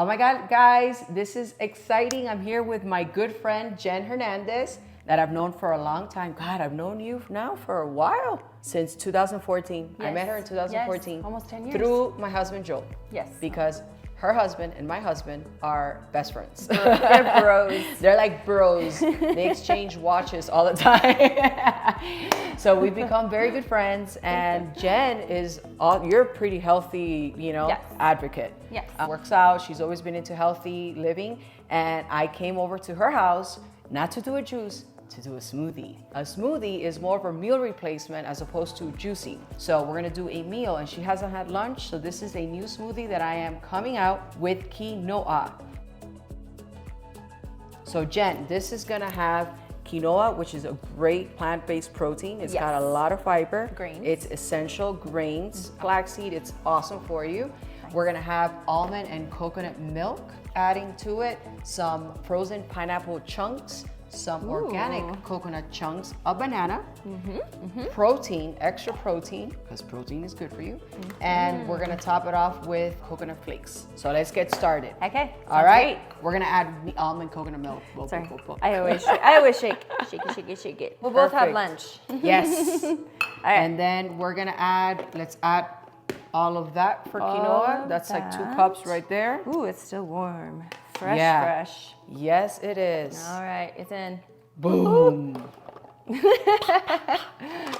Oh my God, guys, this is exciting. I'm here with my good friend, Jenn Hernandez, that I've known for a long time. God, I've known you now for a while, since 2014. Yes. I met her in 2014. Yes, almost 10 years. Through my husband, Joel. Yes. Because her husband and my husband are best friends. They're bros. They're like bros. They exchange watches all the time. So we've become very good friends. And Jenn you're a pretty healthy, Yes. advocate. Yes. Works out. She's always been into healthy living. And I came over to her house, not to do a juice, to do a smoothie. A smoothie is more of a meal replacement as opposed to juicing. So we're gonna do a meal, and she hasn't had lunch, so this is a new smoothie that I am coming out with quinoa. So Jenn, this is gonna have quinoa, which is a great plant-based protein. It's got a lot of fiber. Grains. It's essential grains. Flaxseed, it's awesome for you. Nice. We're gonna have almond and coconut milk. Adding to it some frozen pineapple chunks, some organic coconut chunks, a banana, protein, extra protein, because protein is good for you. And we're gonna top it off with coconut flakes. So let's get started. Okay. All right. Great. We're gonna add almond coconut milk. Sorry. I always shake it. We'll both have lunch. Yes. All right. And then we're gonna let's add all of that for quinoa. That's like 2 cups right there. Ooh, it's still warm. Fresh. Yes, it is. All right, it's in. Boom.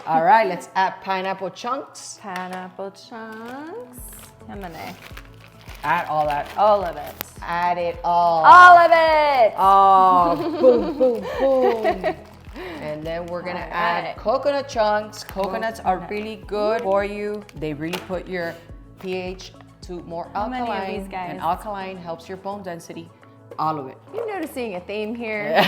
All right, let's add pineapple chunks. Pineapple chunks. I'm gonna add all that. All of it. Add it all. All of it. Oh, boom, boom, boom. And then we're gonna add coconut chunks. Coconuts are really good for you. They really put your pH to more alkaline. How many of these guys? And alkaline helps your bone density. All of it. You're noticing a theme here. All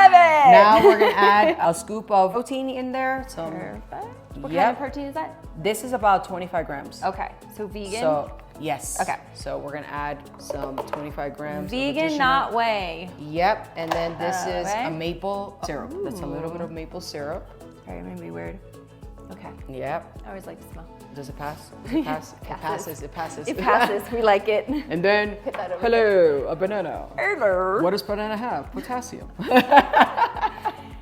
of it. Now we're gonna add a scoop of protein in there. Perfect. What kind of protein is that? This is about 25 grams. Okay, so vegan? So, yes. Okay. So we're gonna add some 25 grams. Vegan, not whey. Yep, and then this is a maple syrup. That's a little bit of maple syrup. Sorry, it made me weird. Okay. Yep. I always like the smell. Does it pass? Does it pass? It passes. It passes. It passes. We like it. And then, hello, a banana. Hello. What does banana have? Potassium.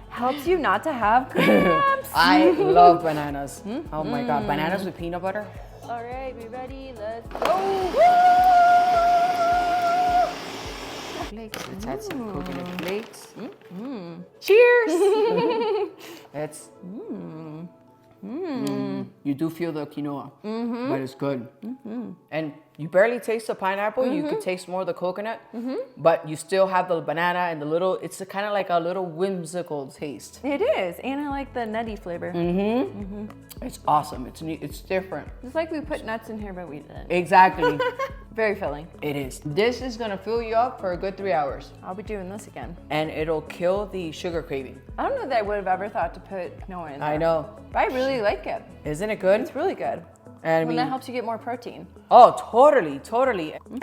Helps you not to have cramps. I love bananas. Oh my God, bananas with peanut butter. All right, we ready? Let's go. Flakes. Let's add some coconut flakes. Cheers. It's. You do feel the quinoa, but it's good. And you barely taste the pineapple. You could taste more of the coconut, but you still have the banana and it's kind of like a little whimsical taste. It is, and I like the nutty flavor. It's awesome. It's neat. It's different. It's like we put nuts in here, but we didn't. Exactly. Very filling. It is. This is gonna fill you up for a good 3 hours. I'll be doing this again. And it'll kill the sugar craving. I don't know that I would have ever thought to put quinoa in there. I know. But I really like it. Isn't it good? It's really good. And I mean, that helps you get more protein. Oh, totally.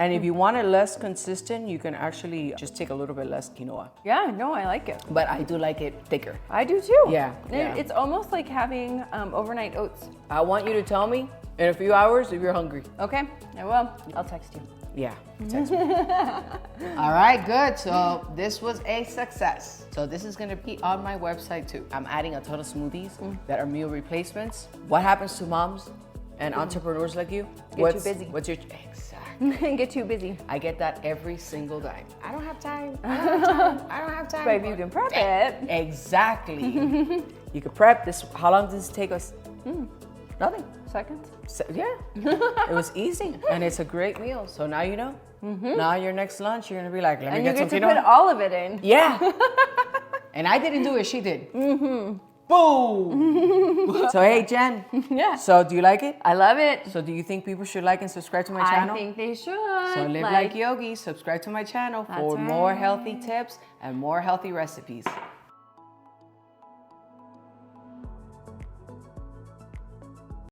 And if you want it less consistent, you can actually just take a little bit less quinoa. Yeah, no, I like it. But I do like it thicker. I do too. Yeah. It's almost like having overnight oats. I want you to tell me in a few hours if you're hungry. Okay, I will. I'll text you. Yeah, text me. All right, good. So this was a success. So this is gonna be on my website too. I'm adding a ton of smoothies that are meal replacements. What happens to moms and entrepreneurs like you? Get too busy. What's your exactly? Get too busy. I get that every single time. I don't have time. I don't have time. But if you can prep it. Exactly. You could prep this. How long does this take us? Nothing. Seconds. Yeah. It was easy. And it's a great meal. So now you know. Now your next lunch, you're going to be like, let me get some quinoa. And you get to put all of it in. Yeah. And I didn't do it. She did. Boom! So hey, Jenn. Yeah. So do you like it? I love it. So do you think people should like and subscribe to my channel? I think they should. So live like yogis. Subscribe to my channel for more healthy tips and more healthy recipes.